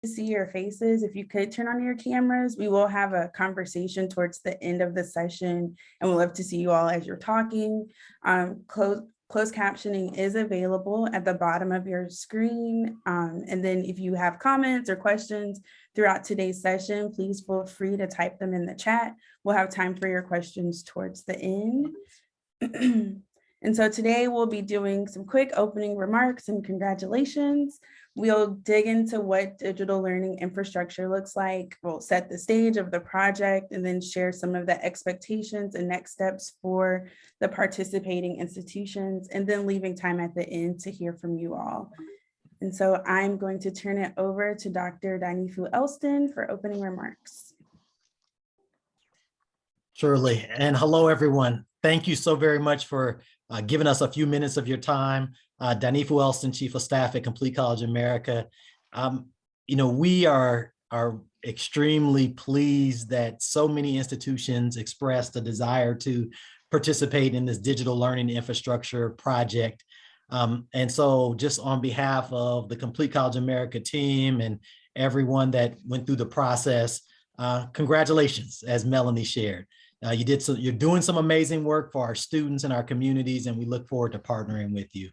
to see your faces. If you could turn on your cameras, we will have a conversation towards the end of the session, and we'll love to see you all as you're talking. Closed captioning is available at the bottom of your screen. And then if you have comments or questions throughout today's session, please feel free to type them in the chat. We'll have time for your questions towards the end. And so today we'll be doing some quick opening remarks and congratulations. We'll dig into what digital learning infrastructure looks like. We'll set the stage of the project and then share some of the expectations and next steps for the participating institutions, and then leaving time at the end to hear from you all. And so I'm going to turn it over to Dr. Danifu Elston for opening remarks. Surely, and hello everyone. Thank you so very much for giving us a few minutes of your time. Danifu Elston, Chief of Staff at Complete College America. We are extremely pleased that so many institutions expressed a desire to participate in this digital learning infrastructure project. And so just on behalf of the Complete College America team and everyone that went through the process, congratulations, as Melanie shared. You're doing some amazing work for our students and our communities, and we look forward to partnering with you.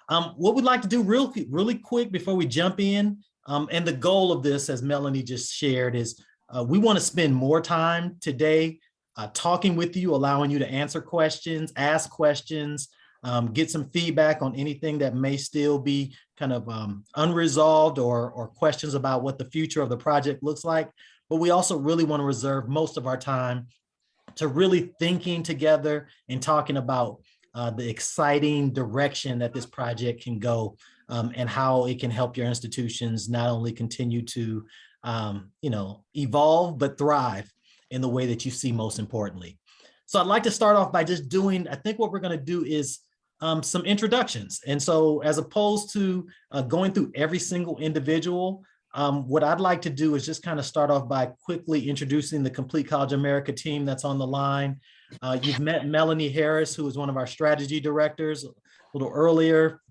What we'd like to do really quick before we jump in, and the goal of this, as Melanie just shared, is we want to spend more time today talking with you, allowing you to answer questions, ask questions, get some feedback on anything that may still be kind of unresolved or questions about what the future of the project looks like. But we also really want to reserve most of our time to really thinking together and talking about the exciting direction that this project can go, and how it can help your institutions not only continue to evolve, but thrive in the way that you see most importantly. So I'd like to start off by just doing, I think what we're going to do is some introductions. And so as opposed to going through every single individual, what I'd like to do is just kind of start off by quickly introducing the Complete College America team that's on the line. You've met Melanie Harris, who is one of our strategy directors a little earlier.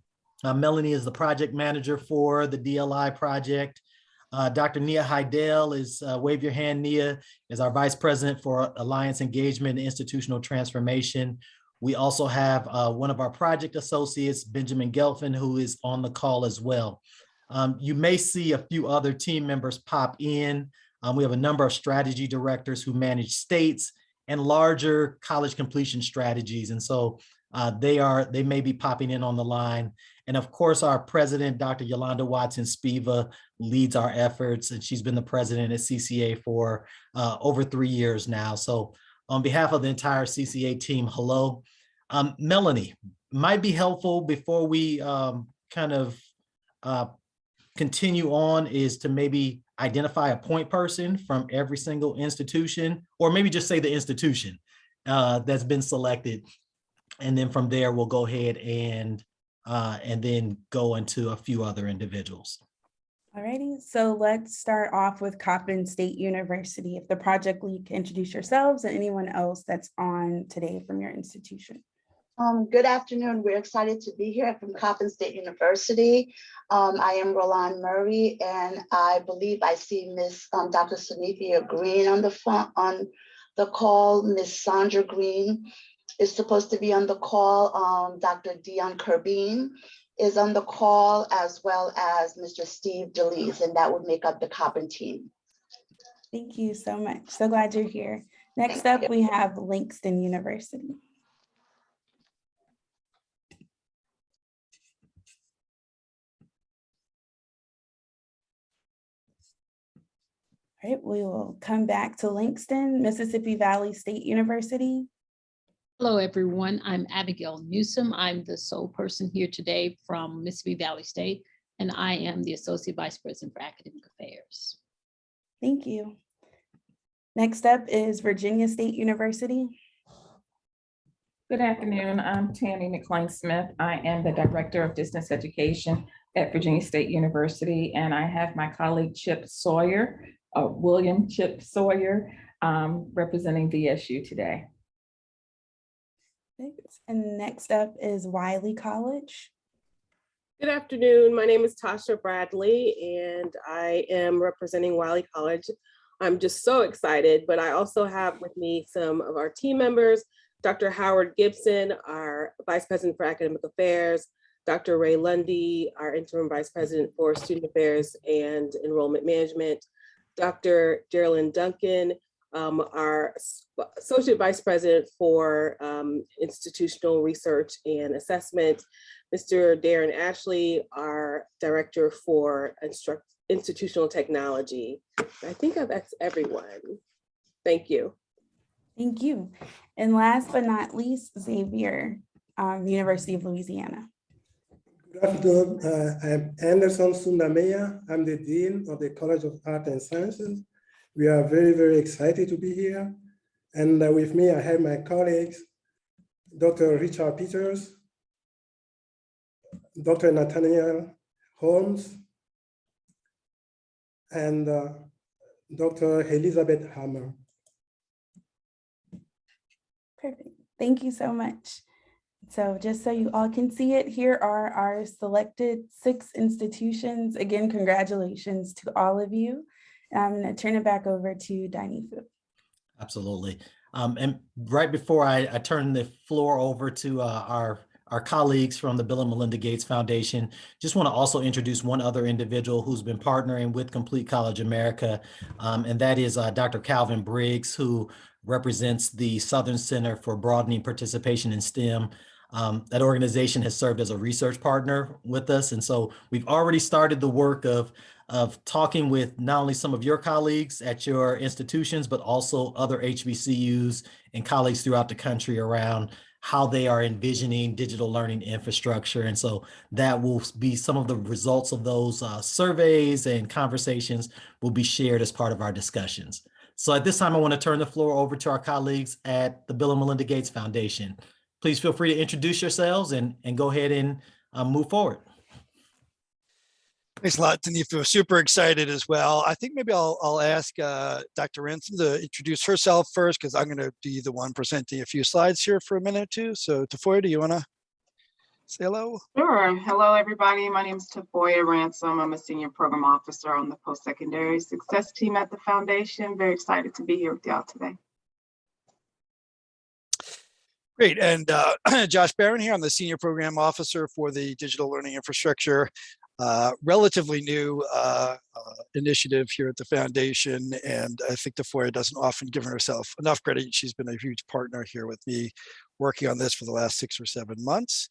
Melanie is the project manager for the DLI project. Dr. Nia Heidel is, wave your hand, Nia, is our vice president for Alliance Engagement and Institutional Transformation. We also have one of our project associates, Benjamin Gelfin, who is on the call as well. You may see a few other team members pop in. We have a number of strategy directors who manage states and larger college completion strategies. And so they may be popping in on the line. And of course, our president, Dr. Yolanda Watson Spiva, leads our efforts, and she's been the president at CCA for over 3 years now. So on behalf of the entire CCA team, hello. Melanie, might be helpful before we continue on is to maybe identify a point person from every single institution, or maybe just say the institution that's been selected. And then from there, we'll go ahead and then go into a few other individuals. Alrighty, so let's start off with Coppin State University. If the project lead can introduce yourselves and anyone else that's on today from your institution. Good afternoon. We're excited to be here from Coppin State University. I am Roland Murray, and I believe I see Miss Dr. Sunithia Green on the call. Miss Sandra Green is supposed to be on the call. Dr. Dion Kerbine is on the call, as well as Mr. Steve DeLees, and that would make up the Coppin team. Thank you so much. So glad you're here. Next up, we have Langston University. All right, we will come back to Langston, Mississippi Valley State University. Hello, everyone. I'm Abigail Newsom. I'm the sole person here today from Mississippi Valley State, and I am the Associate Vice President for Academic Affairs. Thank you. Next up is Virginia State University. Good afternoon. I'm Tammy McLean Smith. I am the Director of Distance Education at Virginia State University, and I have my colleague Chip Sawyer, William Chip Sawyer, representing VSU today. And next up is Wiley College. Good afternoon. My name is Tasha Bradley, and I am representing Wiley College. I'm just so excited, but I also have with me some of our team members, Dr. Howard Gibson, our Vice President for Academic Affairs, Dr. Ray Lundy, our Interim Vice President for Student Affairs and Enrollment Management, Dr. Geraldine Duncan, our Associate Vice President for Institutional Research and Assessment, Mr. Darren Ashley, our Director for Institutional Technology. I think that's everyone. Thank you. Thank you. And last but not least, Xavier, University of Louisiana. Good afternoon. I'm Anderson Sundameya. I'm the Dean of the College of Art and Sciences. We are very, very excited to be here. And with me, I have my colleagues, Dr. Richard Peters, Dr. Nathaniel Holmes, and Dr. Elizabeth Hammer. Perfect. Thank you so much. So just so you all can see it, here are our selected 6 institutions. Again, congratulations to all of you. I'm going to turn it back over to Danifu. Absolutely. And right before I turn the floor over to our colleagues from the Bill and Melinda Gates Foundation, just want to also introduce one other individual who's been partnering with Complete College America, and that is Dr. Calvin Briggs, who represents the Southern Center for Broadening Participation in STEM. That organization has served as a research partner with us. And so we've already started the work of talking with not only some of your colleagues at your institutions, but also other HBCUs and colleagues throughout the country around how they are envisioning digital learning infrastructure. And so that will be some of the results of those surveys and conversations will be shared as part of our discussions. So at this time, I want to turn the floor over to our colleagues at the Bill and Melinda Gates Foundation. Please feel free to introduce yourselves and go ahead and move forward. Thanks a lot, Tanifu. Super excited as well. I think maybe I'll ask Dr. Ransom to introduce herself first, because I'm going to be the one presenting a few slides here for a minute or two. So Tafoya, do you want to say hello? Sure. Hello, everybody. My name is Tafoya Ransom. I'm a senior program officer on the post-secondary success team at the foundation. Very excited to be here with y'all today. Great. And Josh Barron here. I'm the senior program officer for the digital learning infrastructure. Relatively new initiative here at the foundation, and I think Tafoya doesn't often give herself enough credit. She's been a huge partner here with me working on this for the last 6 or 7 months.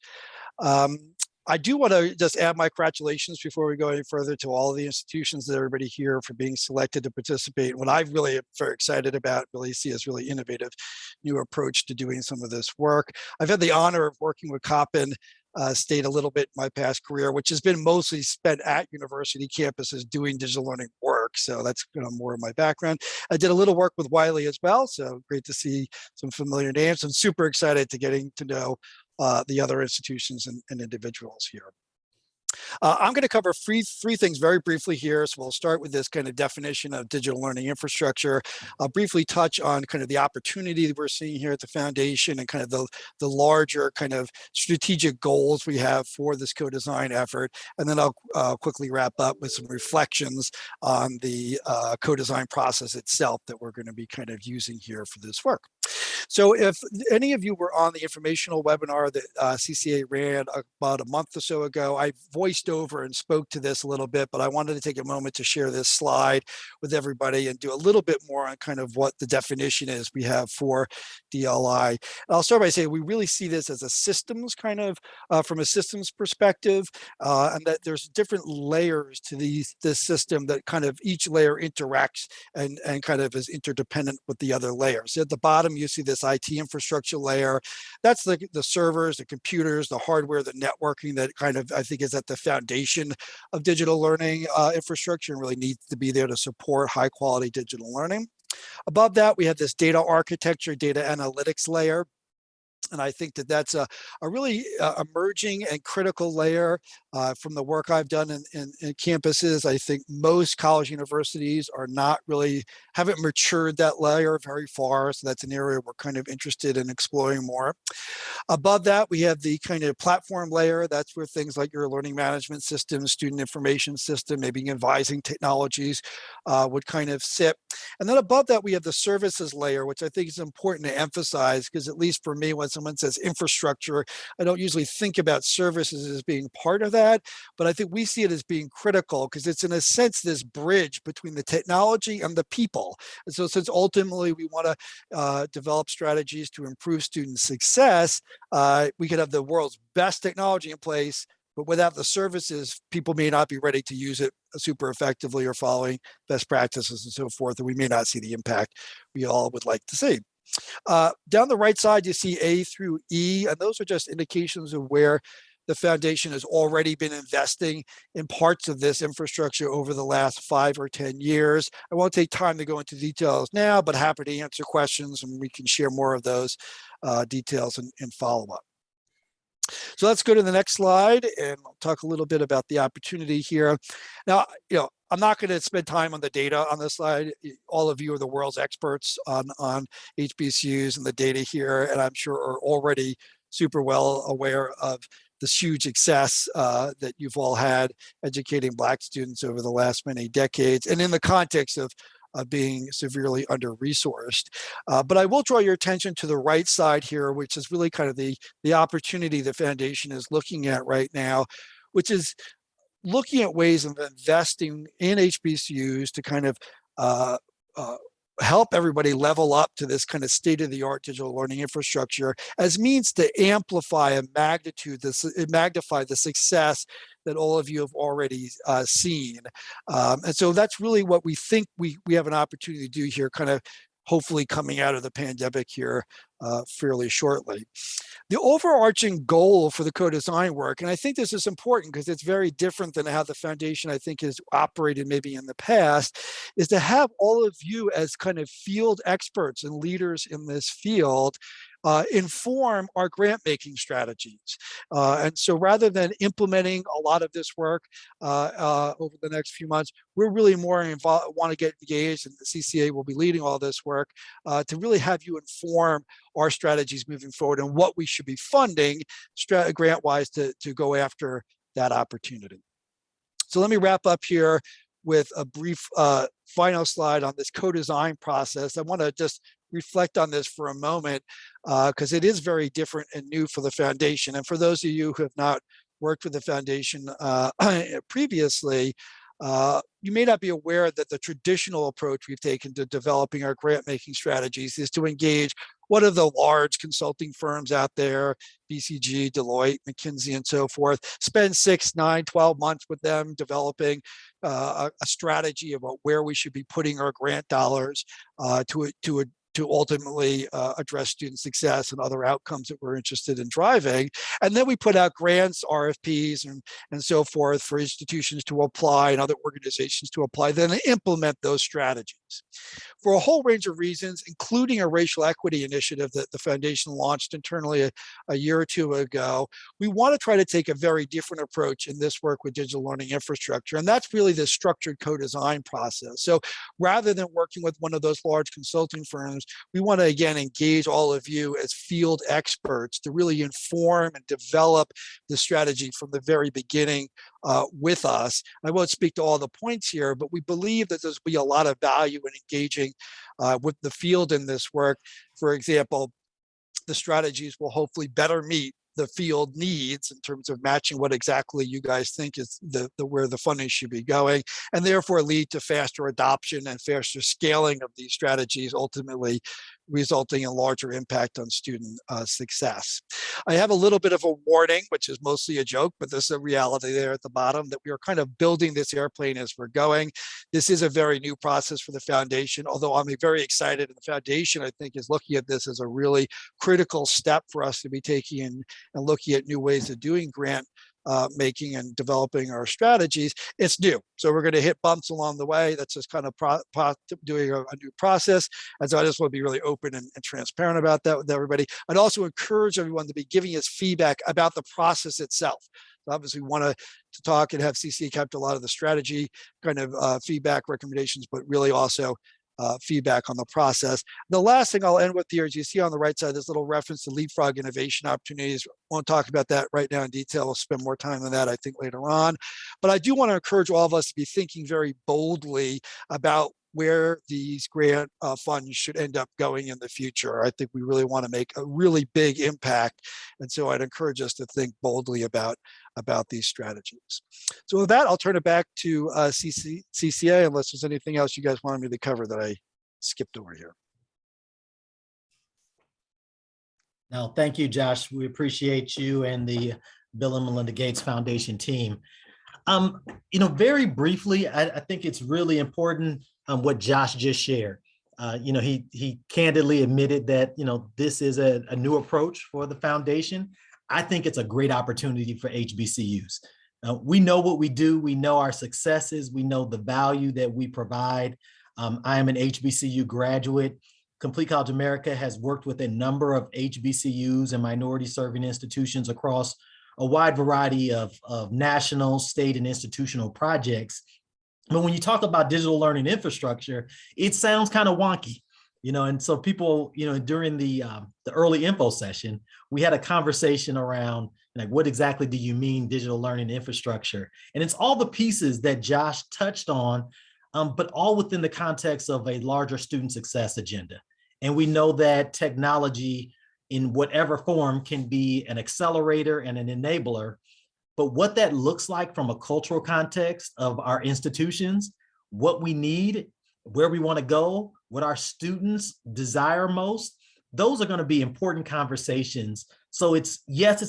I do want to just add my congratulations before we go any further to all of the institutions and everybody here for being selected to participate. What I really am very excited about, really see as really innovative new approach to doing some of this work. I've had the honor of working with Coppin State a little bit in my past career, which has been mostly spent at university campuses doing digital learning work. So that's more of my background. I did a little work with Wiley as well. So great to see some familiar names, and super excited to getting to know the other institutions and individuals here. I'm going to cover three things very briefly here. So we'll start with this kind of definition of digital learning infrastructure. I'll briefly touch on kind of the opportunity that we're seeing here at the foundation and kind of the larger kind of strategic goals we have for this co-design effort. And then I'll quickly wrap up with some reflections on the co-design process itself that we're going to be kind of using here for this work. So if any of you were on the informational webinar that CCA ran about a month or so ago, I voiced over and spoke to this a little bit, but I wanted to take a moment to share this slide with everybody and do a little bit more on kind of what the definition is we have for DLI. And I'll start by saying we really see this as a systems kind of, from a systems perspective, and that there's different layers to this system that kind of each layer interacts and kind of is interdependent with the other layers. At the bottom, you see this IT infrastructure layer. That's the servers, the computers, the hardware, the networking that kind of, I think, is at the foundation of digital learning infrastructure and really needs to be there to support high quality digital learning. Above that, we have this data architecture, data analytics layer. And I think that that's a really emerging and critical layer From the work I've done in campuses, I think most college universities are not really, haven't matured that layer very far. So that's an area we're kind of interested in exploring more. Above that, we have the kind of platform layer. That's where things like your learning management system, student information system, maybe advising technologies would kind of sit. And then above that, we have the services layer, which I think is important to emphasize, because at least for me, when someone says infrastructure, I don't usually think about services as being part of that, but I think we see it as being critical because it's in a sense this bridge between the technology and the people. And so since ultimately we want to develop strategies to improve student success, we could have the world's best technology in place, but without the services, people may not be ready to use it super effectively or following best practices and so forth, and we may not see the impact we all would like to see. Down the right side, you see A through E, and those are just indications of where the foundation has already been investing in parts of this infrastructure over the last 5 or 10 years. I won't take time to go into details now, but happy to answer questions and we can share more of those details in follow-up. So let's go to the next slide and I'll talk a little bit about the opportunity here. Now, I'm not going to spend time on the data on this slide. All of you are the world's experts on HBCUs and the data here, and I'm sure are already super well aware of this huge success that you've all had educating Black students over the last many decades, and in the context of being severely under-resourced. But I will draw your attention to the right side here, which is really kind of the opportunity the foundation is looking at right now, which is looking at ways of investing in HBCUs to kind of help everybody level up to this kind of state-of-the-art digital learning infrastructure as means to amplify and magnify the success that all of you have already seen. And so that's really what we think we have an opportunity to do here, kind of hopefully coming out of the pandemic here fairly shortly. The overarching goal for the co-design work, and I think this is important because it's very different than how the foundation I think has operated maybe in the past, is to have all of you as kind of field experts and leaders in this field inform our grant making strategies. And so rather than implementing a lot of this work over the next few months, we're really more involved, want to get engaged, and the CCA will be leading all this work to really have you inform our strategies moving forward and what we should be funding grant-wise to go after that opportunity. So let me wrap up here with a brief final slide on this co-design process. I want to just reflect on this for a moment because it is very different and new for the foundation. And for those of you who have not worked with the foundation previously, you may not be aware that the traditional approach we've taken to developing our grant making strategies is to engage one of the large consulting firms out there, BCG, Deloitte, McKinsey, and so forth, spend 6, 9, 12 months with them developing a strategy about where we should be putting our grant dollars to ultimately address student success and other outcomes that we're interested in driving. And then we put out grants, RFPs, and so forth for institutions to apply and other organizations to apply, then implement those strategies. For a whole range of reasons, including a racial equity initiative that the foundation launched internally a year or two ago, we want to try to take a very different approach in this work with digital learning infrastructure. And that's really the structured co-design process. So rather than working with one of those large consulting firms, we want to, again, engage all of you as field experts to really inform and develop the strategy from the very beginning with us. I won't speak to all the points here, but we believe that there's be a lot of value in engaging with the field in this work. For example, the strategies will hopefully better meet the field needs in terms of matching what exactly you guys think is where the funding should be going, and therefore lead to faster adoption and faster scaling of these strategies, ultimately resulting in larger impact on student success. I have a little bit of a warning, which is mostly a joke, but there's a reality there at the bottom that we are kind of building this airplane as we're going. This is a very new process for the foundation, although I'm very excited, and the foundation, I think, is looking at this as a really critical step for us to be taking and looking at new ways of doing grant making and developing our strategies. It's new. So we're going to hit bumps along the way. That's just kind of doing a new process. And so I just want to be really open and transparent about that with everybody. I'd also encourage everyone to be giving us feedback about the process itself. obviously want to talk and have CCA capture a lot of the strategy kind of feedback recommendations, but really also feedback on the process. The last thing I'll end with here is you see on the right side, this little reference to leapfrog innovation opportunities. Won't talk about that right now in detail. We'll spend more time on that, I think, later on. But I do want to encourage all of us to be thinking very boldly about where these grant funds should end up going in the future. I think we really want to make a really big impact. And so I'd encourage us to think boldly about these strategies. So with that, I'll turn it back to CCA, unless there's anything else you guys wanted me to cover that I skipped over here. No, thank you, Josh. We appreciate you and the Bill and Melinda Gates Foundation team. Very briefly, I think it's really important what Josh just shared. He candidly admitted that, this is a new approach for the foundation. I think it's a great opportunity for HBCUs. We know what we do. We know our successes. We know the value that we provide. I am an HBCU graduate. Complete College America has worked with a number of HBCUs and minority serving institutions across a wide variety of national, state, and institutional projects. But when you talk about digital learning infrastructure, it sounds kind of wonky, and so people, during the early info session, we had a conversation around like, what exactly do you mean digital learning infrastructure? And it's all the pieces that Josh touched on, but all within the context of a larger student success agenda. And we know that technology in whatever form can be an accelerator and an enabler. But what that looks like from a cultural context of our institutions, what we need, where we want to go, what our students desire most, those are going to be important conversations. So it's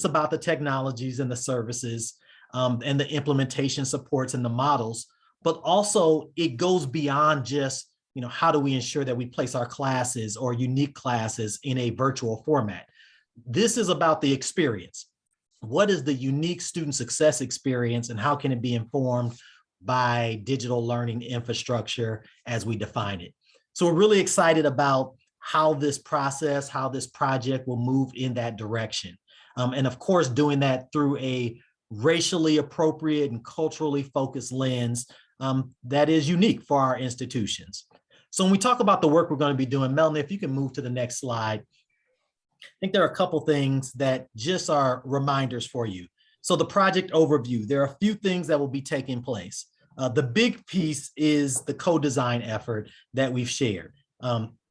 about the technologies and the services and the implementation supports and the models, but also it goes beyond just, how do we ensure that we place our classes or unique classes in a virtual format? This is about the experience. What is the unique student success experience and how can it be informed by digital learning infrastructure as we define it? So we're really excited about how this process, how this project will move in that direction. And of course, doing that through a racially appropriate and culturally focused lens that is unique for our institutions. So when we talk about the work we're going to be doing, Melanie, if you can move to the next slide. I think there are a couple things that just are reminders for you. So the project overview, there are a few things that will be taking place. The big piece is the co-design effort that we've shared.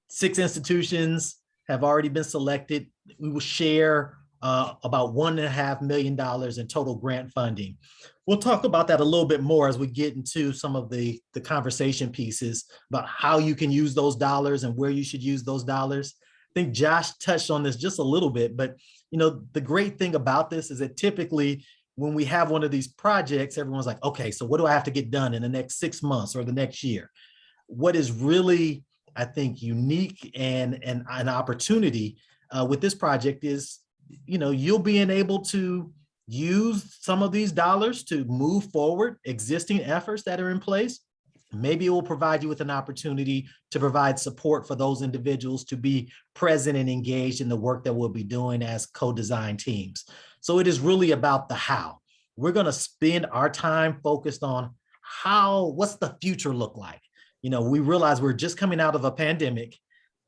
6 institutions have already been selected. We will share about $1.5 million in total grant funding. We'll talk about that a little bit more as we get into some of the conversation pieces about how you can use those dollars and where you should use those dollars. I think Josh touched on this just a little bit, but the great thing about this is that typically when we have one of these projects, everyone's like, okay, so what do I have to get done in the next 6 months or the next year? What is really, I think, unique and an opportunity with this project is, you'll be able to use some of these dollars to move forward existing efforts that are in place. Maybe it will provide you with an opportunity to provide support for those individuals to be present and engaged in the work that we'll be doing as co-design teams. So it is really about the how. We're going to spend our time focused on what's the future look like? We realize we're just coming out of a pandemic.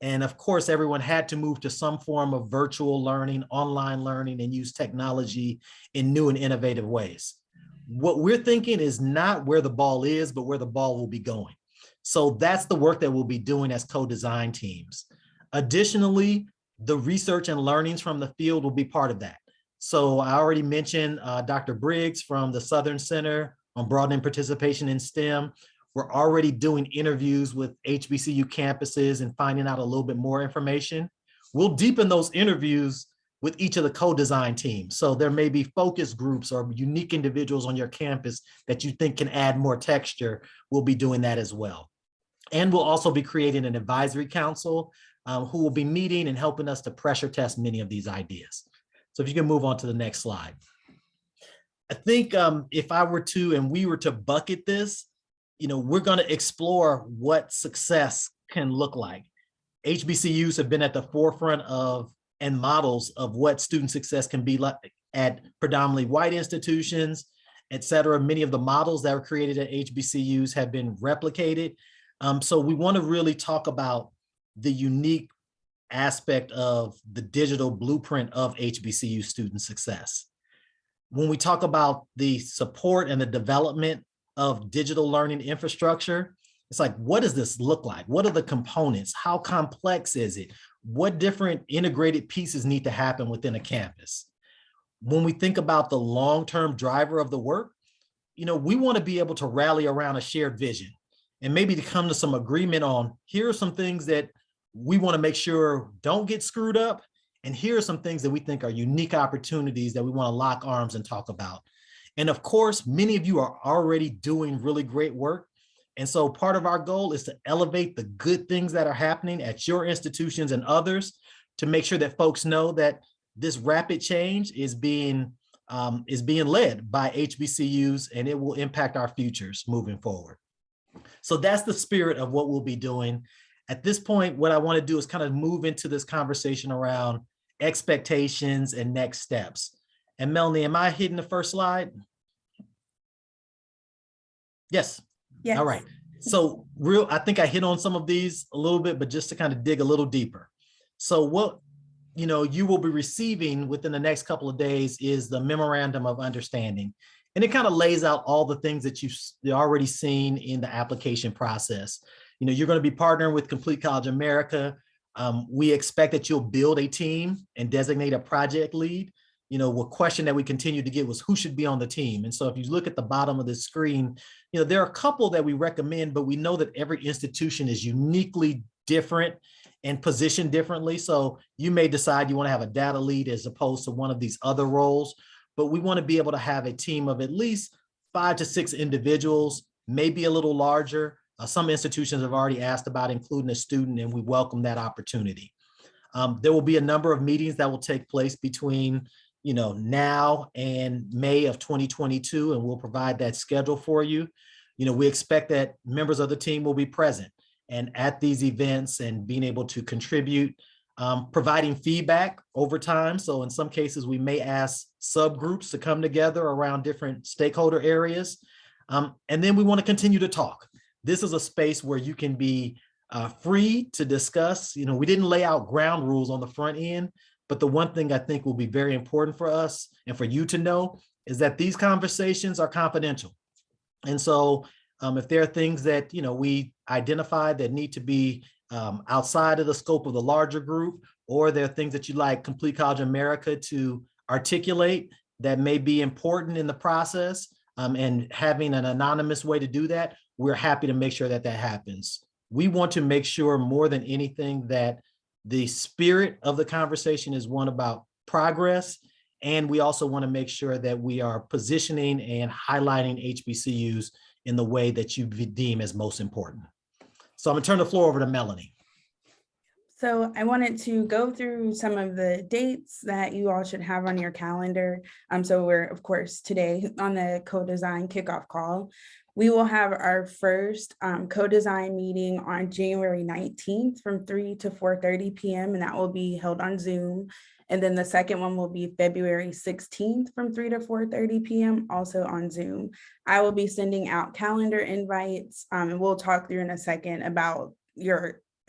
And of course, everyone had to move to some form of virtual learning, online learning, and use technology in new and innovative ways. What we're thinking is not where the ball is, but where the ball will be going. So that's the work that we'll be doing as co-design teams. Additionally, the research and learnings from the field will be part of that. So I already mentioned Dr. Briggs from the Southern Center on Broadening Participation in STEM. We're already doing interviews with HBCU campuses and finding out a little bit more information. We'll deepen those interviews with each of the co-design teams. So there may be focus groups or unique individuals on your campus that you think can add more texture. We'll be doing that as well. And we'll also be creating an advisory council who will be meeting and helping us to pressure test many of these ideas. So if you can move on to the next slide. I think if I were to, and we were to bucket this, we're going to explore what success can look like. HBCUs have been at the forefront of and models of what student success can be like at predominantly white institutions, et cetera. Many of the models that were created at HBCUs have been replicated. So we want to really talk about the unique aspect of the digital blueprint of HBCU student success. When we talk about the support and the development of digital learning infrastructure, it's like, what does this look like? What are the components? How complex is it? What different integrated pieces need to happen within a campus? When we think about the long-term driver of the work, we want to be able to rally around a shared vision and maybe to come to some agreement on, here are some things that we want to make sure don't get screwed up. And here are some things that we think are unique opportunities that we want to lock arms and talk about. And of course, many of you are already doing really great work. And so part of our goal is to elevate the good things that are happening at your institutions and others to make sure that folks know that this rapid change is being led by HBCUs, and it will impact our futures moving forward. So that's the spirit of what we'll be doing. At this point, what I want to do is kind of move into this conversation around expectations and next steps. And Melanie, am I hitting the first slide? Yes. Yes. All right. So I think I hit on some of these a little bit, but just to kind of dig a little deeper. So what you will be receiving within the next couple of days is the memorandum of understanding. And it kind of lays out all the things that you've already seen in the application process. You're going to be partnering with Complete College America. We expect that you'll build a team and designate a project lead. A question that we continue to get was who should be on the team. And so if you look at the bottom of the screen, there are a couple that we recommend, but we know that every institution is uniquely different and positioned differently. So you may decide you want to have a data lead as opposed to one of these other roles, but we want to be able to have a team of at least 5 to 6 individuals, maybe a little larger. Some institutions have already asked about including a student, and we welcome that opportunity. There will be a number of meetings that will take place between now and May of 2022, and we'll provide that schedule for you. We expect that members of the team will be present and at these events and being able to contribute, providing feedback over time. So in some cases, we may ask subgroups to come together around different stakeholder areas. And then we want to continue to talk. This is a space where you can be free to discuss. We didn't lay out ground rules on the front end, but the one thing I think will be very important for us and for you to know is that these conversations are confidential. And so if there are things that we identified that need to be outside of the scope of the larger group, or there are things that you'd like Complete College America to articulate that may be important in the process, and having an anonymous way to do that, we're happy to make sure that that happens. We want to make sure more than anything that the spirit of the conversation is one about progress. And we also want to make sure that we are positioning and highlighting HBCUs in the way that you deem as most important. So I'm gonna turn the floor over to Melanie. So I wanted to go through some of the dates that you all should have on your calendar. So we're, of course, today on the co-design kickoff call. We will have our first co-design meeting on January 19th from 3 to 4:30 p.m. and that will be held on Zoom. And then the second one will be February 16th from 3 to 4:30 p.m. also on Zoom. I will be sending out calendar invites, and we'll talk through in a second about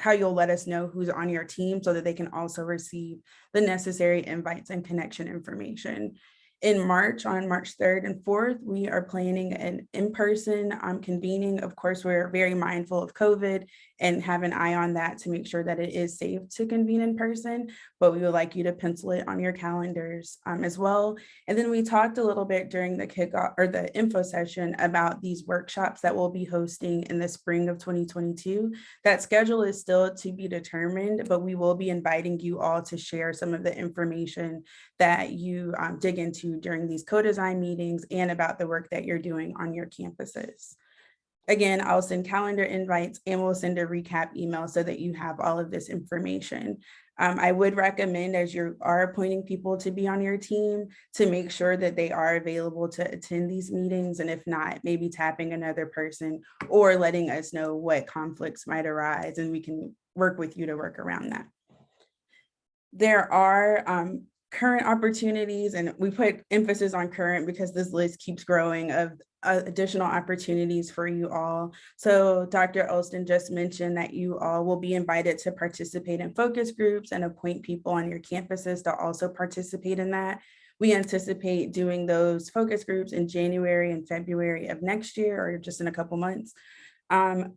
how you'll let us know who's on your team so that they can also receive the necessary invites and connection information. In March, on March 3rd and 4th, we are planning an in-person convening. Of course, we're very mindful of COVID and have an eye on that to make sure that it is safe to convene in person, but we would like you to pencil it on your calendars as well. And then we talked a little bit during the kickoff or the info session about these workshops that we'll be hosting in the spring of 2022. That schedule is still to be determined, but we will be inviting you all to share some of the information that you dig into during these co-design meetings and about the work that you're doing on your campuses. Again, I'll send calendar invites and we'll send a recap email so that you have all of this information. I would recommend, as you are appointing people to be on your team, to make sure that they are available to attend these meetings. And if not, maybe tapping another person or letting us know what conflicts might arise and we can work with you to work around that. There are current opportunities, and we put emphasis on current because this list keeps growing of additional opportunities for you all. So Dr. Olson just mentioned that you all will be invited to participate in focus groups and appoint people on your campuses to also participate in that. We anticipate doing those focus groups in January and February of next year, or just in a couple months.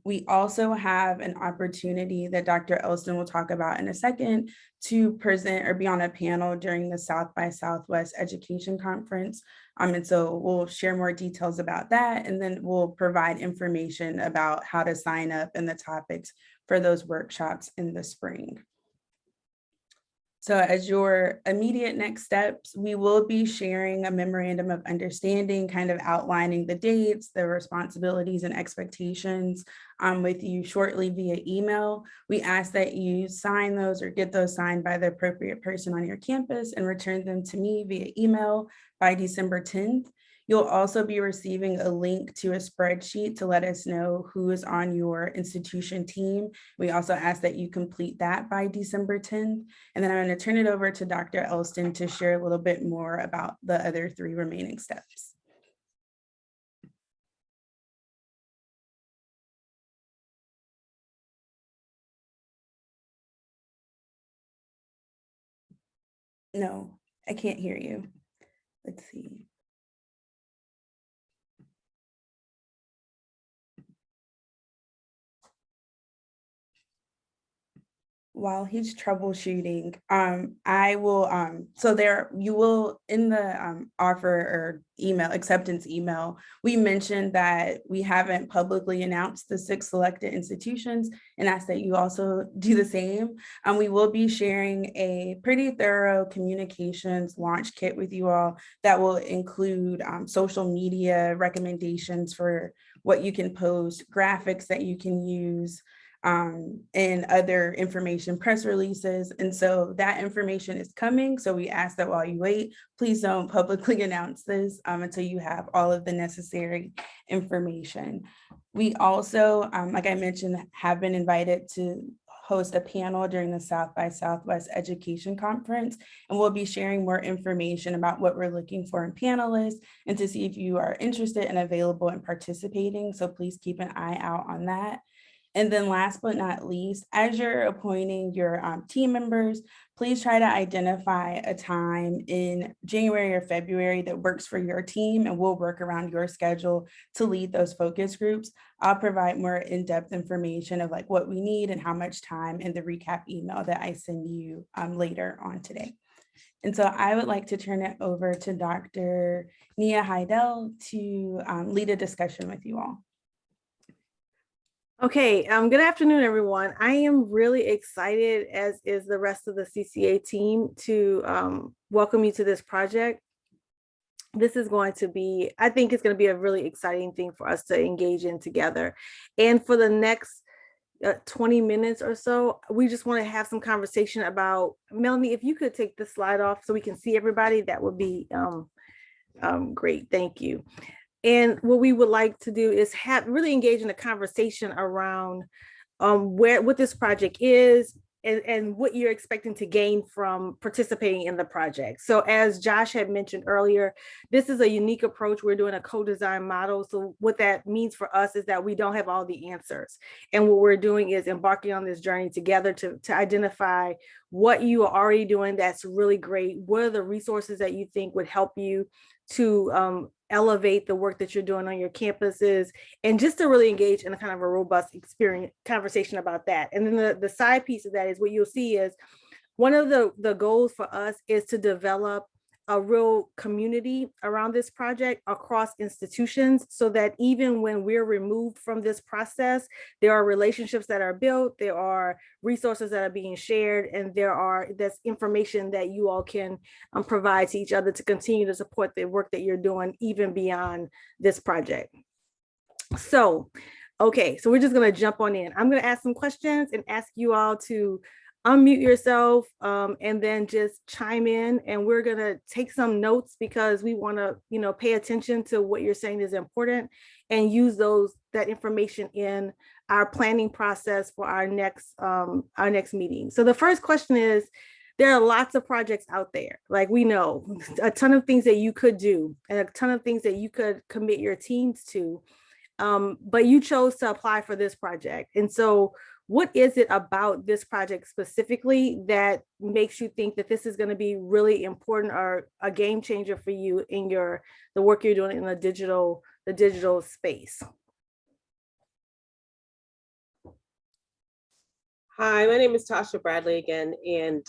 We also have an opportunity that Dr. Elston will talk about in a second to present or be on a panel during the South by Southwest Education Conference. And so we'll share more details about that, and then we'll provide information about how to sign up and the topics for those workshops in the spring. So as your immediate next steps, we will be sharing a memorandum of understanding, kind of outlining the dates, the responsibilities and expectations with you shortly via email. We ask that you sign those or get those signed by the appropriate person on your campus and return them to me via email by December 10th. You'll also be receiving a link to a spreadsheet to let us know who is on your institution team. We also ask that you complete that by December 10th. And then I'm going to turn it over to Dr. Elston to share a little bit more about the other 3 remaining steps. No, I can't hear you. Let's see. While he's troubleshooting, I will, so there, you will, in the offer or email, acceptance email, we mentioned that we haven't publicly announced the 6 selected institutions and ask that you also do the same. We will be sharing a pretty thorough communications launch kit with you all that will include social media recommendations for what you can post, graphics that you can use, and other information, press releases. And so that information is coming. So we ask that while you wait, please don't publicly announce this until you have all of the necessary information. We also, like I mentioned, have been invited to host a panel during the South by Southwest Education Conference, and we'll be sharing more information about what we're looking for in panelists and to see if you are interested and available in participating. So please keep an eye out on that. And then last but not least, as you're appointing your team members, please try to identify a time in January or February that works for your team, and we'll work around your schedule to lead those focus groups. I'll provide more in-depth information of like what we need and how much time in the recap email that I send you later on today. And so I would like to turn it over to Dr. Nia Heidel to lead a discussion with you all. Okay, good afternoon, everyone. I am really excited, as is the rest of the CCA team, to welcome you to this project. This is going to be, I think it's going to be a really exciting thing for us to engage in together. And for the next 20 minutes or so, we just want to have some conversation about, Melanie, if you could take the slide off so we can see everybody, that would be great. Thank you. And what we would like to do is really engage in a conversation around what this project is and what you're expecting to gain from participating in the project. So as Josh had mentioned earlier, this is a unique approach. We're doing a co-design model. So what that means for us is that we don't have all the answers. And what we're doing is embarking on this journey together to identify what you are already doing that's really great. What are the resources that you think would help you to elevate the work that you're doing on your campuses, and just to really engage in a kind of a robust experience conversation about that. And then the side piece of that is what you'll see is one of the goals for us is to develop a real community around this project across institutions, so that even when we're removed from this process, there are relationships that are built, there are resources that are being shared, and there's information that you all can provide to each other to continue to support the work that you're doing even beyond this project. So, okay, so we're just gonna jump on in. I'm gonna ask some questions and ask you all to unmute yourself and then just chime in, and we're gonna take some notes because we want to pay attention to what you're saying is important and use that information in our planning process for our next meeting. So the first question is, there are lots of projects out there. Like we know a ton of things that you could do and a ton of things that you could commit your teams to. But you chose to apply for this project. And so what is it about this project specifically that makes you think that this is going to be really important or a game changer for you in the work you're doing in the digital space? Hi, my name is Tasha Bradley again, and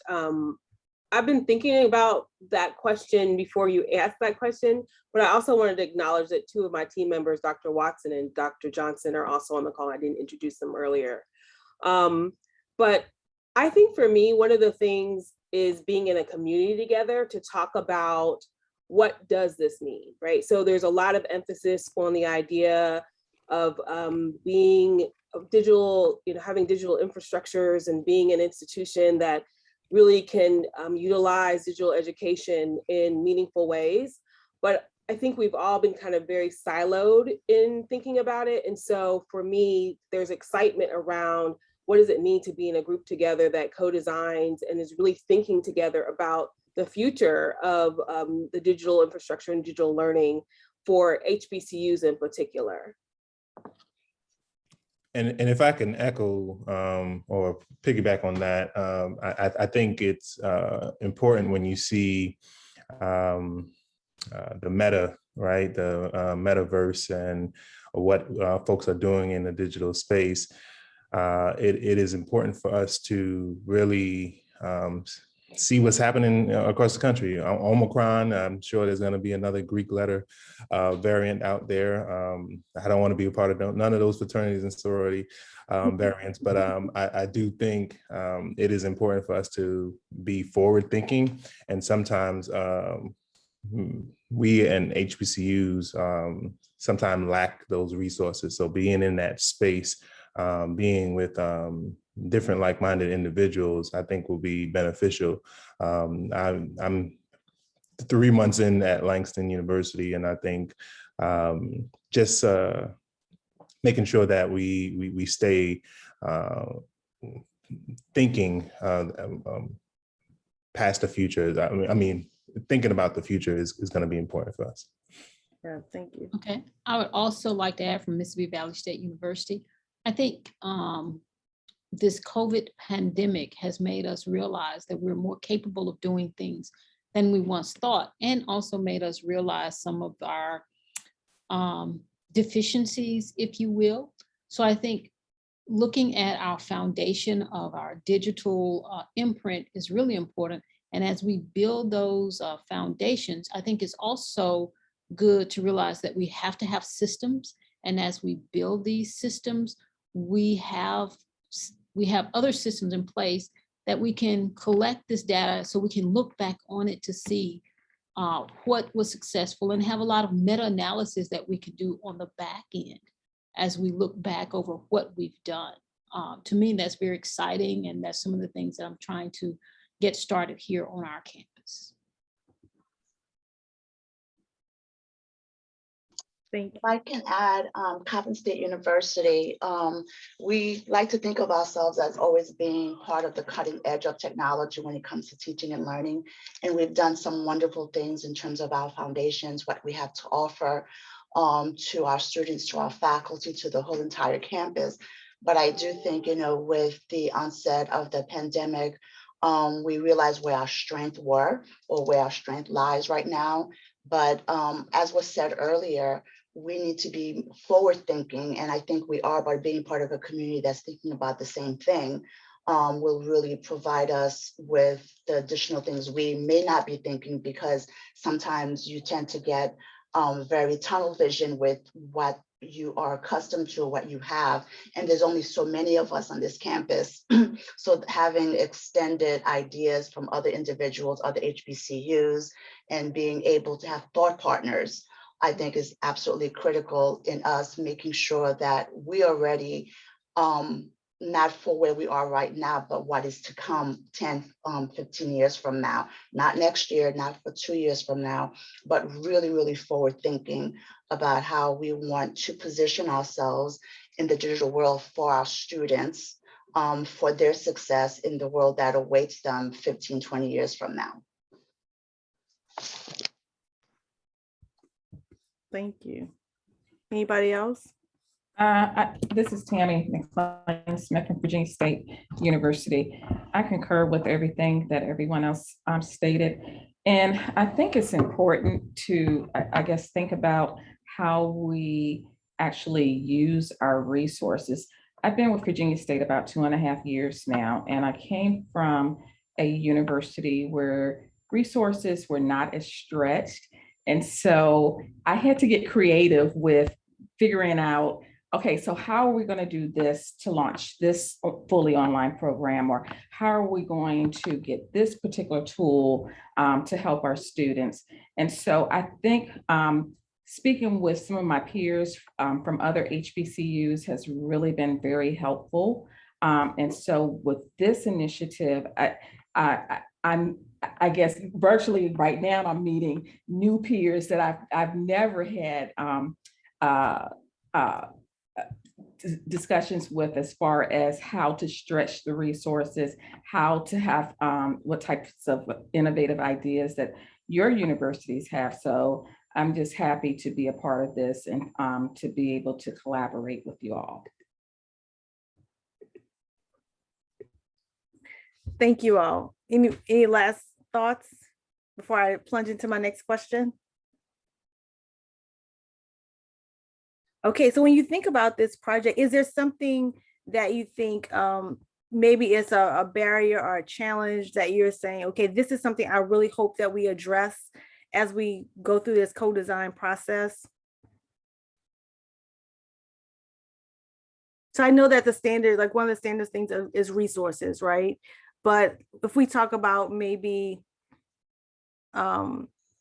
I've been thinking about that question before you asked that question, but I also wanted to acknowledge that two of my team members, Dr. Watson and Dr. Johnson, are also on the call. I didn't introduce them earlier. But I think for me, one of the things is being in a community together to talk about what does this mean, right? So there's a lot of emphasis on the idea of being digital, having digital infrastructures and being an institution that really can utilize digital education in meaningful ways. But I think we've all been kind of very siloed in thinking about it. And so for me, there's excitement around what does it mean to be in a group together that co-designs and is really thinking together about the future of the digital infrastructure and digital learning for HBCUs in particular. And if I can echo or piggyback on that, I think it's important when you see the meta, right? The metaverse and what folks are doing in the digital space. It is important for us to really see what's happening across the country. Omicron, I'm sure there's going to be another Greek letter variant out there. I don't want to be a part of none of those fraternities and sorority variants, but I do think it is important for us to be forward thinking. And sometimes we and HBCUs sometimes lack those resources. So being in that space, being with different like-minded individuals, I think will be beneficial. I'm 3 months in at Langston University, and I think just making sure that we stay thinking past the future. I mean, thinking about the future is going to be important for us. Yeah, thank you. Okay, I would also like to add from Mississippi Valley State University, I think this COVID pandemic has made us realize that we're more capable of doing things than we once thought, and also made us realize some of our deficiencies, if you will. So I think looking at our foundation of our digital imprint is really important. And as we build those foundations, I think it's also good to realize that we have to have systems. And as we build these systems, we have other systems in place that we can collect this data so we can look back on it to see what was successful and have a lot of meta-analysis that we can do on the back end as we look back over what we've done. To me, that's very exciting, and that's some of the things that I'm trying to get started here on our campus. Thank you. If I can add, Coppin State University, we like to think of ourselves as always being part of the cutting edge of technology when it comes to teaching and learning. And we've done some wonderful things in terms of our foundations, what we have to offer to our students, to our faculty, to the whole entire campus. But I do think, with the onset of the pandemic, we realized where our strengths were or where our strength lies right now. But as was said earlier, we need to be forward thinking. And I think we are, by being part of a community that's thinking about the same thing, will really provide us with the additional things we may not be thinking, because sometimes you tend to get very tunnel vision with what you are accustomed to, what you have. And there's only so many of us on this campus. So having extended ideas from other individuals, other HBCUs, and being able to have thought partners, I think is absolutely critical in us making sure that we are ready, not for where we are right now, but what is to come 10, 15 years from now, not next year, not for 2 years from now, but really, really forward thinking about how we want to position ourselves in the digital world for our students, for their success in the world that awaits them 15, 20 years from now. Thank you. Anybody else? This is Tammy McClain-Smith from Virginia State University. I concur with everything that everyone else stated. And I think it's important to, I guess, think about how we actually use our resources. I've been with Virginia State about 2.5 years now, and I came from a university where resources were not as stretched. And so I had to get creative with figuring out, okay, so how are we going to do this to launch this fully online program? Or how are we going to get this particular tool to help our students? And so I think speaking with some of my peers from other HBCUs has really been very helpful. And so with this initiative, I guess virtually right now I'm meeting new peers that I've never had discussions with as far as how to stretch the resources, how to have what types of innovative ideas that your universities have. So I'm just happy to be a part of this and to be able to collaborate with you all. Thank you all. Any last thoughts before I plunge into my next question? Okay, so when you think about this project, is there something that you think maybe it's a barrier or a challenge that you're saying, okay, this is something I really hope that we address as we go through this co-design process? So I know that the standard, like one of the standard things is resources, right? But if we talk about maybe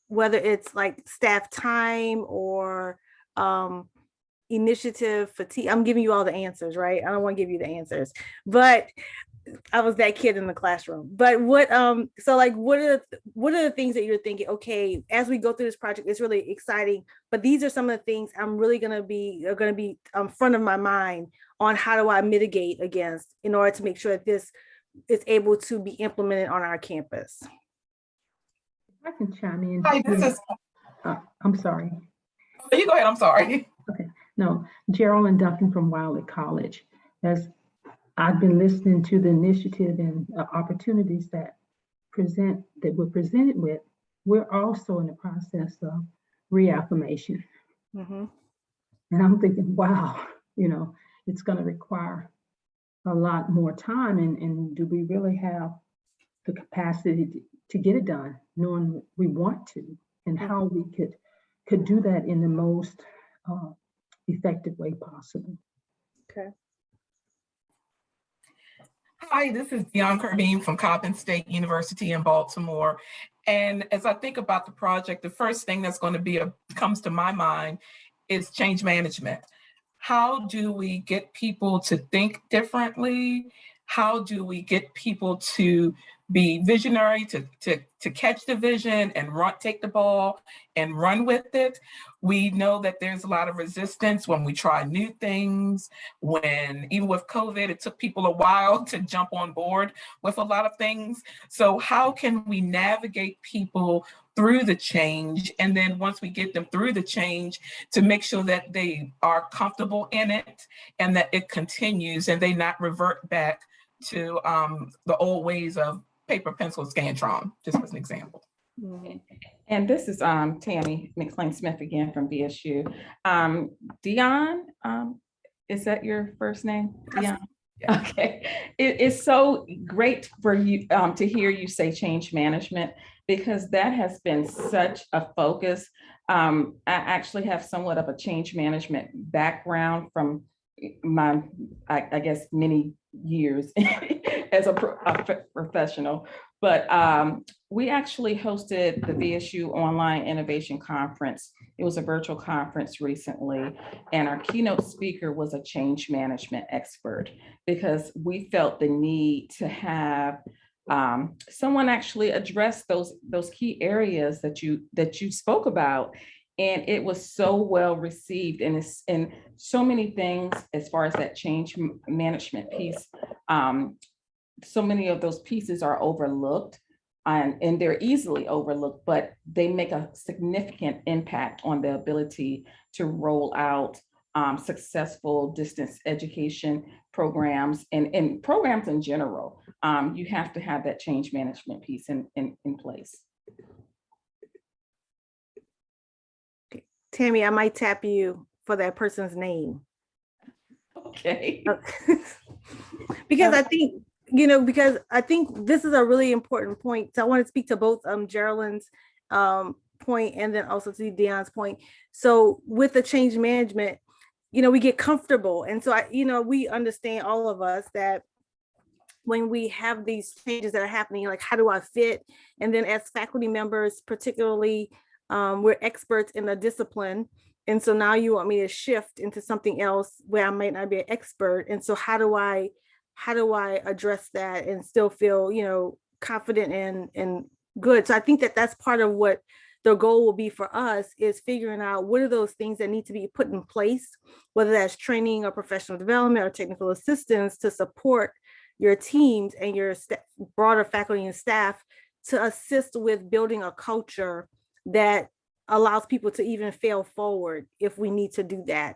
whether it's like staff time or initiative fatigue, I'm giving you all the answers, right? I don't want to give you the answers, but I was that kid in the classroom. But what so like what are the things that you're thinking, okay, as we go through this project, it's really exciting, but these are some of the things I'm really gonna be front of my mind on how do I mitigate against in order to make sure that this is able to be implemented on our campus. I can chime in. Hi, this is. I'm sorry. You go ahead. I'm sorry. Okay. No, Geraldine Duncan from Wiley College. As I've been listening to the initiative and opportunities that we're presented with, we're also in the process of reaffirmation. Mm-hmm. And I'm thinking, wow, it's going to require a lot more time. And do we really have the capacity to get it done, knowing we want to, and how we could do that in the most effective way possible. Okay. Hi, this is Dion Carbine from Coppin State University in Baltimore. And as I think about the project, the first thing that's going to comes to my mind is change management. How do we get people to think differently? How do we get people to be visionary, to catch the vision and take the ball and run with it? We know that there's a lot of resistance when we try new things, when even with COVID, it took people a while to jump on board with a lot of things. So how can we navigate people through the change? And then once we get them through the change, to make sure that they are comfortable in it and that it continues and they not revert back to the old ways of paper, pencil, Scantron, just as an example. And this is Tammy McClain-Smith again from BSU. Dion, is that your first name? Dion? Yeah. Okay. It's so great for you to hear you say change management, because that has been such a focus. I actually have somewhat of a change management background from my, I guess, many years as a professional. But we actually hosted the VSU Online Innovation Conference. It was a virtual conference recently, and our keynote speaker was a change management expert, because we felt the need to have someone actually address those key areas that you spoke about. And it was so well received, and so many things as far as that change management piece So many of those pieces are overlooked, and they're easily overlooked, but they make a significant impact on the ability to roll out successful distance education programs and programs in general. You have to have that change management piece in place. Tammy, I might tap you for that person's name. Okay. Because I think, because I think this is a really important point. So I want to speak to both Geraldine's point and then also to Dion's point. So with the change management, we get comfortable. And so we understand, all of us, that when we have these changes that are happening, like, how do I fit? And then as faculty members, particularly, we're experts in a discipline. And so now you want me to shift into something else where I might not be an expert. And so how do I address that and still feel, confident and good? So I think that that's part of what the goal will be for us, is figuring out what are those things that need to be put in place, whether that's training or professional development or technical assistance, to support your teams and your broader faculty and staff, to assist with building a culture that allows people to even fail forward if we need to do that.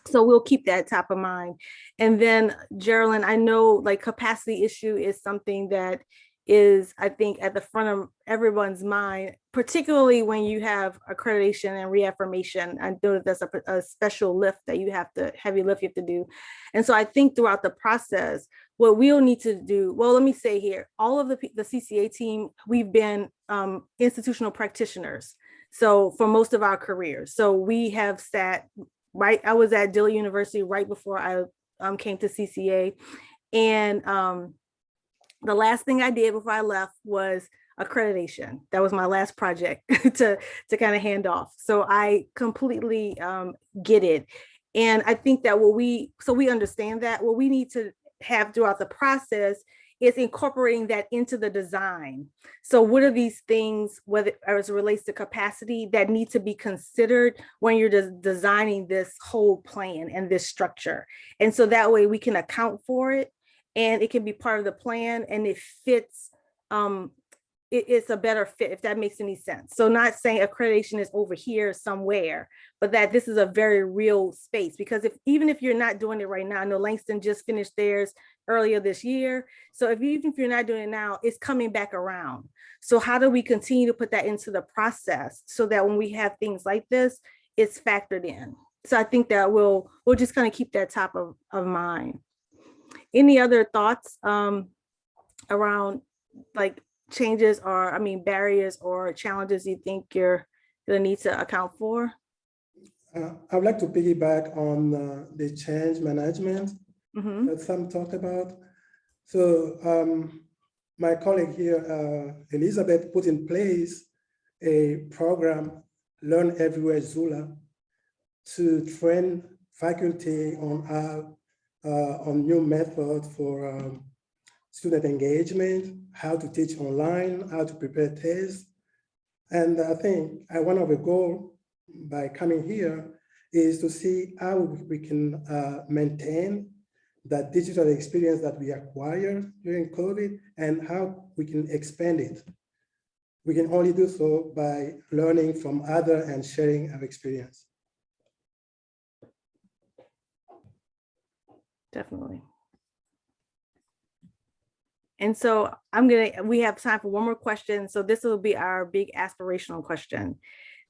So we'll keep that top of mind. And then Geraldine, I know like capacity issue is something that is, I think, at the front of everyone's mind, particularly when you have accreditation and reaffirmation. I know that that's a special lift that heavy lift you have to do. And so I think throughout the process, what we'll need to do, well, let me say here, all of the CCA team, we've been institutional practitioners. So for most of our careers, so we have sat, right, I was at DLI University right before I came to CCA. And the last thing I did before I left was accreditation. That was my last project to kind of hand off. So I completely get it. And I think that we understand that what we need to have throughout the process is incorporating that into the design. So what are these things, whether as it relates to capacity, that need to be considered when you're designing this whole plan and this structure? And so that way we can account for it, and it can be part of the plan, and it fits, it's a better fit, if that makes any sense. So not saying accreditation is over here somewhere, but that this is a very real space, because even if you're not doing it right now, I know Langston just finished theirs earlier this year. So even if you're not doing it now, it's coming back around. So how do we continue to put that into the process so that when we have things like this, it's factored in? So I think that we'll just kind of keep that top of mind. Any other thoughts around like changes or, barriers or challenges you think you're gonna need to account for? I would like to piggyback on the change management that Sam talked about. So my colleague here, Elizabeth, put in place a program, Learn Everywhere Zula, to train faculty on new methods for student engagement, how to teach online, how to prepare tests. And I think one of the goals by coming here is to see how we can maintain that digital experience that we acquired during COVID and how we can expand it. We can only do so by learning from others and sharing our experience. Definitely. And so we have time for one more question. So this will be our big aspirational question.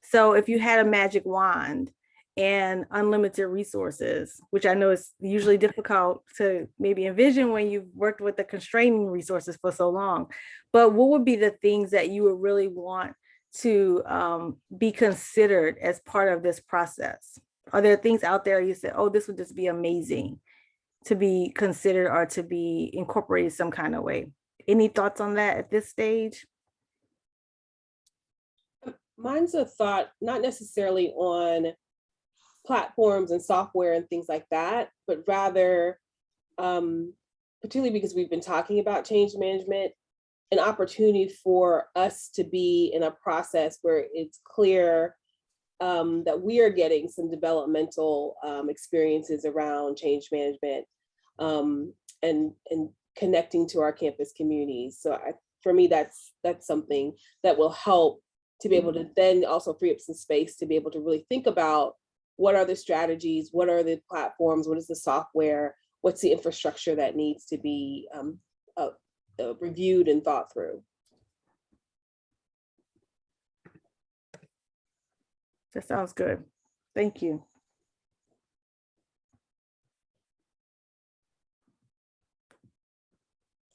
So if you had a magic wand and unlimited resources, which I know is usually difficult to maybe envision when you've worked with the constraining resources for so long, but what would be the things that you would really want to be considered as part of this process? Are there things out there you say, oh, this would just be amazing to be considered or to be incorporated some kind of way? Any thoughts on that at this stage? Mine's a thought, not necessarily on platforms and software and things like that, but rather, particularly because we've been talking about change management, an opportunity for us to be in a process where it's clear that we are getting some developmental experiences around change management. and connecting to our campus communities. So for me, that's something that will help to be able to then also free up some space to be able to really think about what are the strategies, what are the platforms, what is the software, what's the infrastructure that needs to be reviewed and thought through. That sounds good. Thank you.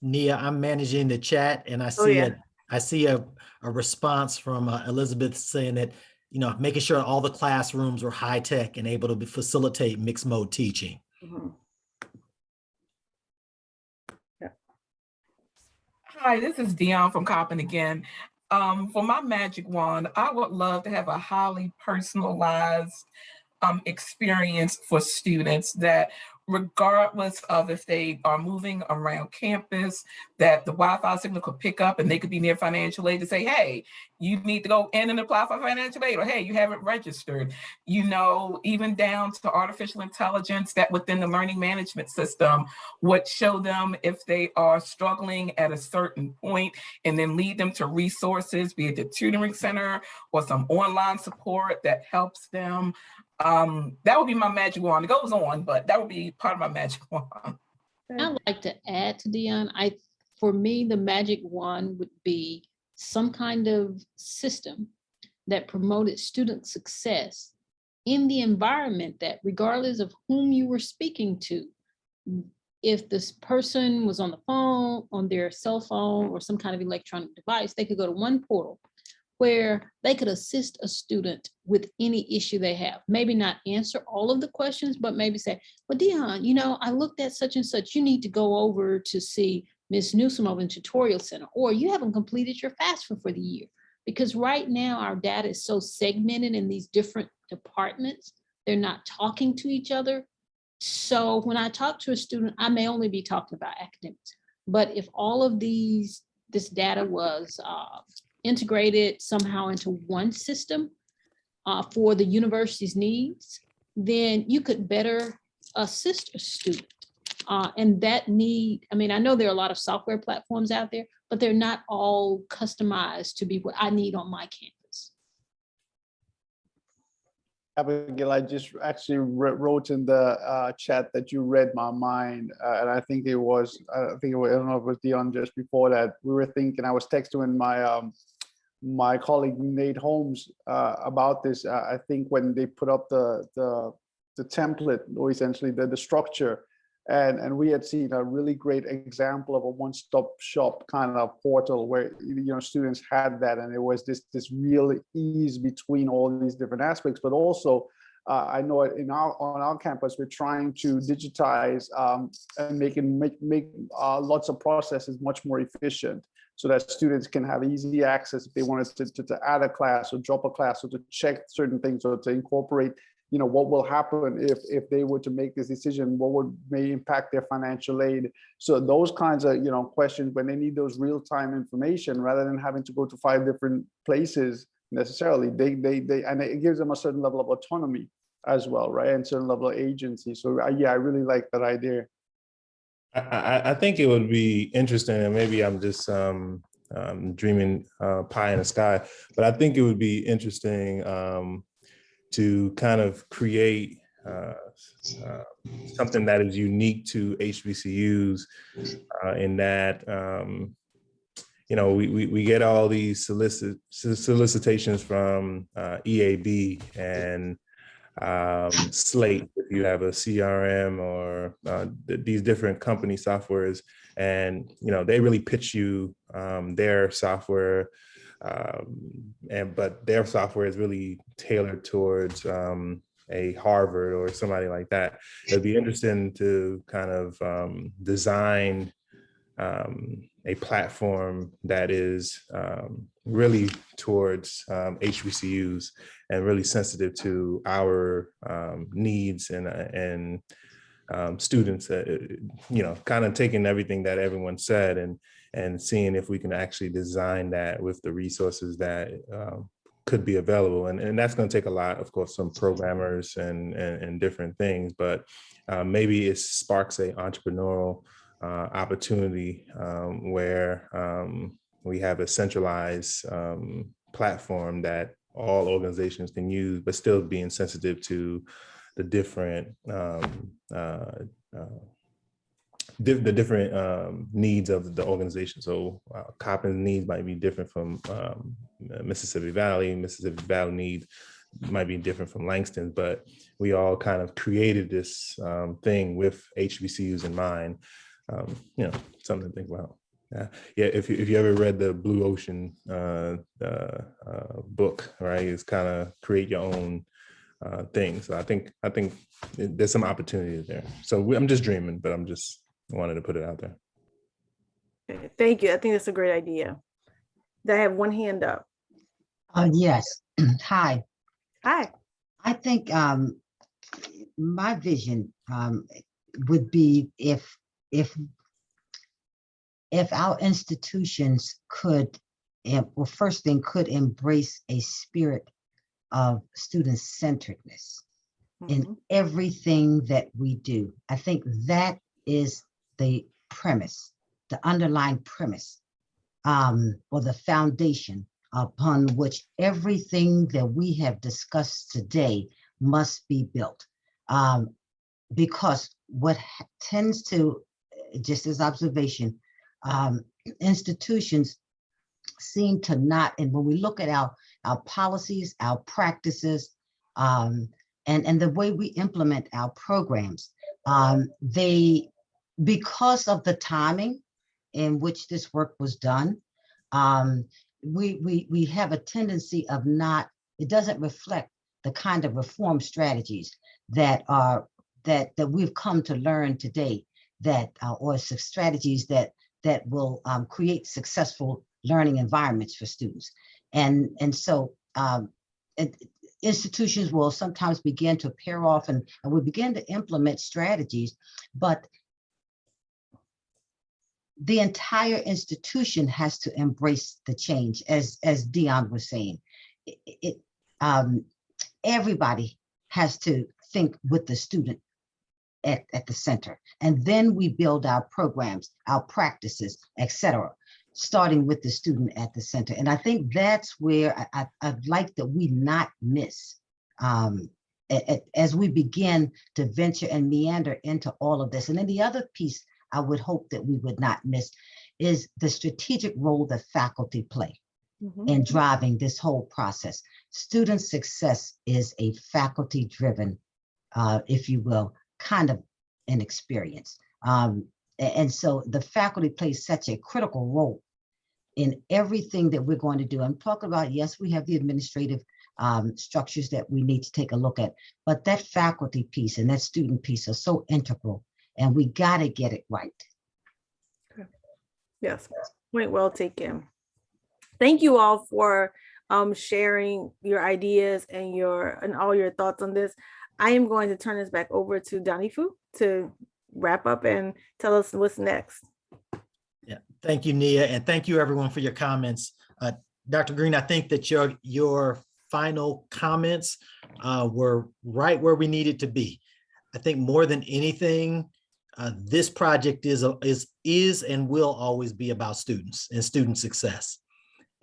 Nia, I'm managing the chat and I Oh, see yeah. I see a response from Elizabeth saying that, making sure all the classrooms are high tech and able to facilitate mixed mode teaching. Mhm. Hi, this is Dion from Coppin again. For my magic wand, I would love to have a highly personalized experience for students that regardless of if they are moving around campus, that the Wi-Fi signal could pick up and they could be near financial aid to say, hey, you need to go in and apply for financial aid, or hey, you haven't registered. Even down to artificial intelligence that within the learning management system would show them if they are struggling at a certain point and then lead them to resources, be it the tutoring center or some online support that helps them. That would be my magic wand. It goes on, but that would be part of my magic wand. I'd like to add to Dion, for me, the magic wand would be some kind of system that promoted student success in the environment that regardless of whom you were speaking to, if this person was on the phone, on their cell phone or some kind of electronic device, they could go to one portal where they could assist a student with any issue they have. Maybe not answer all of the questions, but maybe say, well, Dion, I looked at such and such. You need to go over to see Ms. Newsom over in Tutorial Center, or you haven't completed your FAFSA for the year. Because right now our data is so segmented in these different departments, they're not talking to each other. So when I talk to a student, I may only be talking about academics, but if all of this data was integrated somehow into one system for the university's needs, then you could better assist a student. And that need, I know there are a lot of software platforms out there, but they're not all customized to be what I need on my campus. Abigail, I just actually wrote in the chat that you read my mind, and I think it was, I don't know if it was Dion just before that. We were thinking, I was texting my colleague Nate Holmes about this. I think when they put up the template, or essentially the structure, and we had seen a really great example of a one-stop shop kind of portal where students had that, and it was this real ease between all these different aspects. But also, I know on our campus we're trying to digitize and make lots of processes much more efficient, so that students can have easy access if they wanted to add a class or drop a class or to check certain things or to incorporate what will happen if they were to make this decision, what may impact their financial aid. So those kinds of questions, when they need those real-time information, rather than having to go to 5 different places necessarily, they and it gives them a certain level of autonomy as well, right? And certain level of agency. So yeah, I really like that idea. I think it would be interesting, and maybe I'm just dreaming pie in the sky, but I think it would be interesting to kind of create something that is unique to HBCUs in that, we get all these solicitations from EAB and Slate, if you have a CRM or these different company softwares, and they really pitch you their software, but their software is really tailored towards a Harvard or somebody like that. It'd be interesting to kind of design a platform that is really towards HBCUs and really sensitive to our needs and students, kind of taking everything that everyone said and seeing if we can actually design that with the resources that could be available. And that's going to take a lot, of course, some programmers and different things, but maybe it sparks a entrepreneurial opportunity where we have a centralized platform that all organizations can use, but still being sensitive to the different needs of the organization. So Coppin's needs might be different from Mississippi Valley. Mississippi Valley needs might be different from Langston, but we all kind of created this thing with HBCUs in mind. Something to think about. Yeah, if you ever read the Blue Ocean book, right? It's kind of create your own thing. So I think there's some opportunity there. So I'm just dreaming, but I'm just wanted to put it out there. Okay, thank you. I think that's a great idea. I have one hand up. Yes. Hi. Hi. I think my vision would be if our institutions could, well, first thing, could embrace a spirit of student-centeredness in everything that we do. I think that is the premise, the underlying premise, or the foundation upon which everything that we have discussed today must be built. Because what tends to, just as observation, institutions seem to not, and when we look at our policies, our practices, and the way we implement our programs, because of the timing in which this work was done, we have a tendency of not, it doesn't reflect the kind of reform strategies that we've come to learn today, or strategies that will create successful learning environments for students. And so institutions will sometimes begin to pair off and we begin to implement strategies, but the entire institution has to embrace the change, as Dion was saying. Everybody has to think with the student at the center. And then we build our programs, our practices, etc., starting with the student at the center. And I think that's where I'd like that we not miss as we begin to venture and meander into all of this. And then the other piece I would hope that we would not miss is the strategic role that faculty play in driving this whole process. Student success is a faculty-driven, if you will, kind of an experience. And so the faculty plays such a critical role in everything that we're going to do. I'm talking about, yes, we have the administrative structures that we need to take a look at, but that faculty piece and that student piece are so integral, and we got to get it right. Okay. Yes, point well taken. Thank you all for sharing your ideas and all your thoughts on this. I am going to turn this back over to Danifu to wrap up and tell us what's next. Yeah, thank you, Nia, and thank you everyone for your comments. Dr. Green, I think that your final comments were right where we needed to be. I think more than anything, this project is and will always be about students and student success.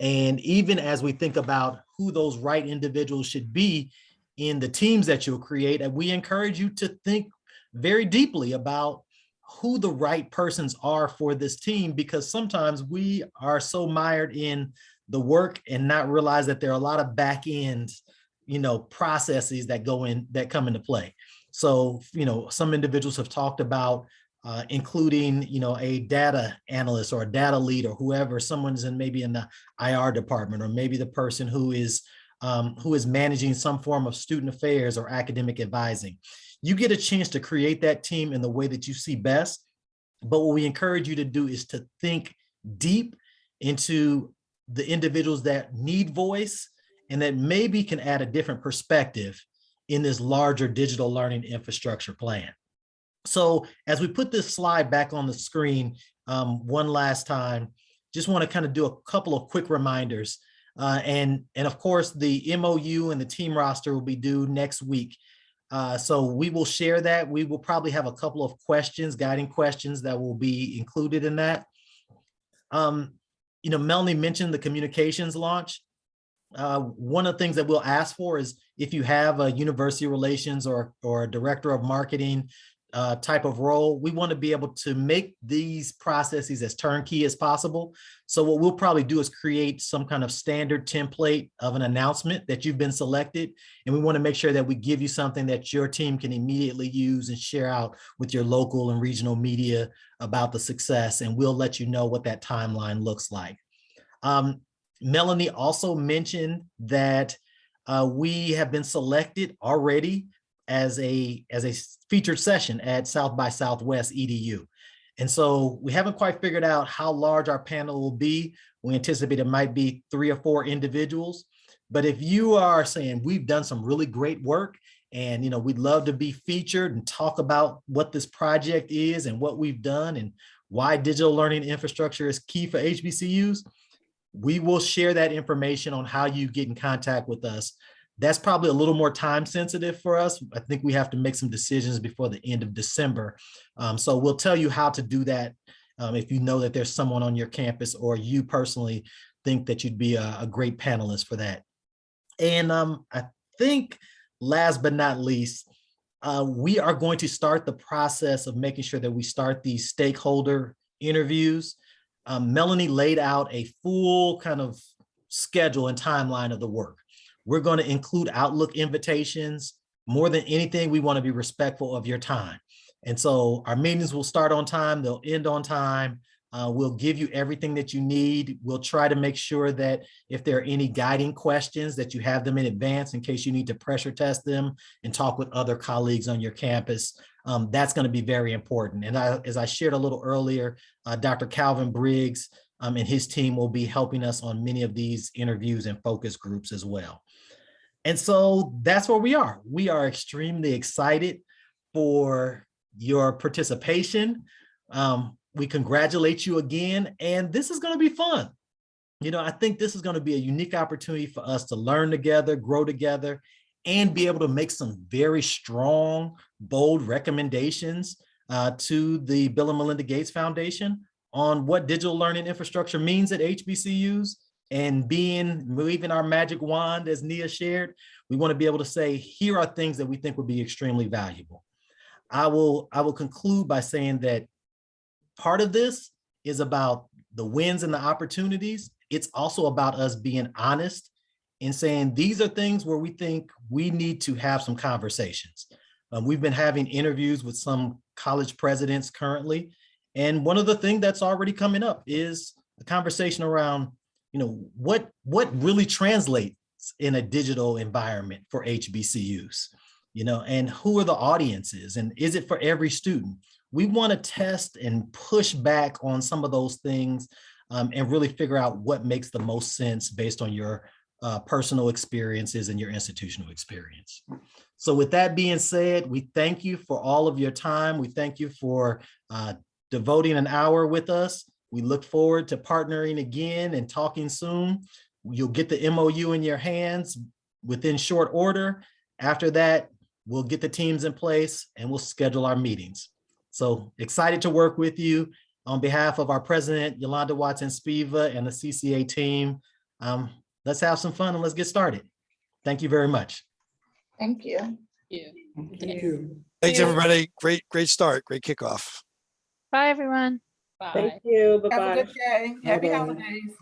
And even as we think about who those right individuals should be in the teams that you'll create, and we encourage you to think very deeply about who the right persons are for this team, because sometimes we are so mired in the work and not realize that there are a lot of back end, processes that come into play. So, some individuals have talked about including, a data analyst or a data lead or whoever, someone's maybe in the IR department, or maybe the person who is managing some form of student affairs or academic advising. You get a chance to create that team in the way that you see best. But what we encourage you to do is to think deep into the individuals that need voice and that maybe can add a different perspective in this larger digital learning infrastructure plan. So as we put this slide back on the screen one last time, just want to kind of do a couple of quick reminders. And of course, the MOU and the team roster will be due next week. So we will share that. We will probably have a couple of questions, guiding questions that will be included in that. Melanie mentioned the communications launch. One of the things that we'll ask for is if you have a university relations or a director of marketing type of role, we want to be able to make these processes as turnkey as possible. So what we'll probably do is create some kind of standard template of an announcement that you've been selected. And we want to make sure that we give you something that your team can immediately use and share out with your local and regional media about the success. And we'll let you know what that timeline looks like. Melanie also mentioned that we have been selected already as a featured session at South by Southwest EDU. And so we haven't quite figured out how large our panel will be. We anticipate it might be 3 or 4 individuals. But if you are saying we've done some really great work and we'd love to be featured and talk about what this project is and what we've done and why digital learning infrastructure is key for HBCUs, we will share that information on how you get in contact with us. That's probably a little more time sensitive for us. I think we have to make some decisions before the end of December. So we'll tell you how to do that if you know that there's someone on your campus or you personally think that you'd be a great panelist for that. And I think last but not least, we are going to start the process of making sure that we start these stakeholder interviews. Melanie laid out a full kind of schedule and timeline of the work. We're going to include Outlook invitations. More than anything, we want to be respectful of your time. And so our meetings will start on time, they'll end on time. We'll give you everything that you need. We'll try to make sure that if there are any guiding questions that you have them in advance in case you need to pressure test them and talk with other colleagues on your campus. That's going to be very important. And as I shared a little earlier, Dr. Calvin Briggs and his team will be helping us on many of these interviews and focus groups as well. And so that's where we are. We are extremely excited for your participation. We congratulate you again, and this is going to be fun. I think this is going to be a unique opportunity for us to learn together, grow together, and be able to make some very strong, bold recommendations to the Bill and Melinda Gates Foundation on what digital learning infrastructure means at HBCUs. And waving our magic wand, as Nia shared, we want to be able to say, here are things that we think would be extremely valuable. I will conclude by saying that part of this is about the wins and the opportunities. It's also about us being honest and saying, these are things where we think we need to have some conversations. We've been having interviews with some college presidents currently. And one of the things that's already coming up is the conversation around what really translates in a digital environment for HBCUs, and who are the audiences and is it for every student? We want to test and push back on some of those things and really figure out what makes the most sense based on your personal experiences and your institutional experience. So with that being said, we thank you for all of your time. We thank you for devoting an hour with us. We look forward to partnering again and talking soon. You'll get the MOU in your hands within short order. After that, we'll get the teams in place and we'll schedule our meetings. So excited to work with you. On behalf of our president, Yolanda Watson-Spiva, and the CCA team, let's have some fun and let's get started. Thank you very much. Thank you. Thank you. Thanks, everybody. Great start. Great kickoff. Bye, everyone. Bye. Thank you. Have a Bye-bye. good day. Happy Bye-bye. holidays.